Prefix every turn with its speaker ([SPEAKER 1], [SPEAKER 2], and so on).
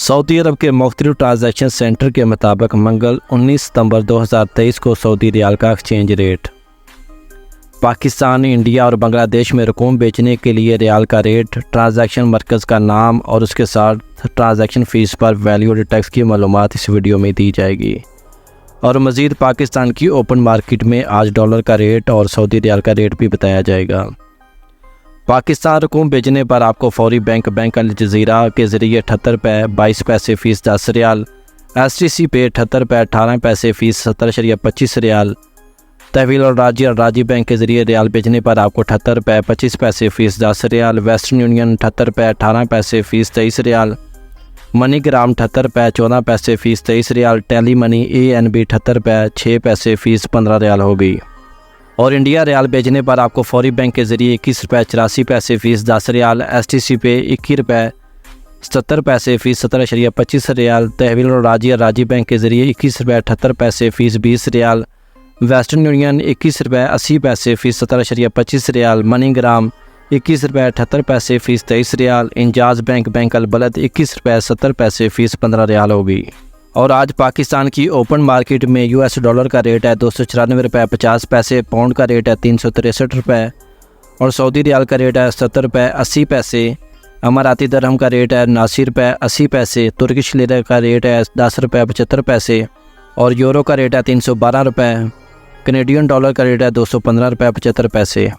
[SPEAKER 1] Saudi अरब के मुख्तलिफ transaction centre के मुताबिक मंगल 19 सितंबर 2023 को सऊदी रियाल का एक्सचेंज रेट पाकिस्तान, इंडिया और बांग्लादेश में रकूम बेचने के लिए रियाल का रेट, ट्रांजैक्शन मरकज़ का नाम और उसके साथ ट्रांजैक्शन फ़ीस पर वैल्यू एडेड टैक्स की मालूमात इस वीडियो में दी जाएगी। और मज़ीद पाकिस्तान की ओपन मार्केट में आज डॉलर का रेट और सऊदी रियाल का रेट भी बताया जाएगा। पाकिस्तान रकूम भेजने पर आपको फौरी बैंक अल जज़ीरा के ज़रिए 78 रुपये 22 पैसे फ़ीस 10 रियाल, STC पे 78 रुपये 18 पैसे फ़ीस 17.25 रियाल, तहवील और राजी बैंक के ज़रिए रियाल भेजने पर आपको 78 रुपये 25 पैसे फ़ीस 10 रियाल, वेस्टर्न यूनियन 78 रुपये 18 पैसे फ़ीस 23 रियाल, मनीग्राम 78 रुपये 14 पैसे फ़ीस 23 रियाल, टेली मनी ANB 78 रुपये 6 पैसे फ़ीस 15 रियाल होगी। और इंडिया रियाल भेजने पर आपको फौरी बैंक के ज़रिए 21 रुपये 84 पैसे फ़ीस 10 रियाल, STC पे 21 रुपये 70 पैसे फ़ीस 17.25 रियाल, तहवील और राजी बैंक के ज़रिए 21 रुपये 78 पैसे फ़ीस 20 रियाल, वेस्टर्न यूनियन 21 रुपये 80 पैसे फ़ीस 17.25 रियाल, मनीग्राम 21 रुपये 78 पैसे फ़ीस 23 रियाल, इंजाज़ बैंक अल बलद 21 रुपये 70 पैसे फ़ीस 15 रियाल होगी। और आज पाकिस्तान की ओपन मार्केट में US डॉलर का रेट है 294 रुपये 50 पैसे, पाउंड का रेट है 363 रुपये और सऊदी रियाल का रेट है 70 रुपये 80 पैसे, अमाराती दरहम का रेट है 79 रुपये 80 पैसे, तुर्किश लिरा का रेट है 10 रुपये 75 पैसे और यूरो का रेट है 312 रुपये, कनेडियन डॉलर का रेट है 215 रुपये 75 पैसे।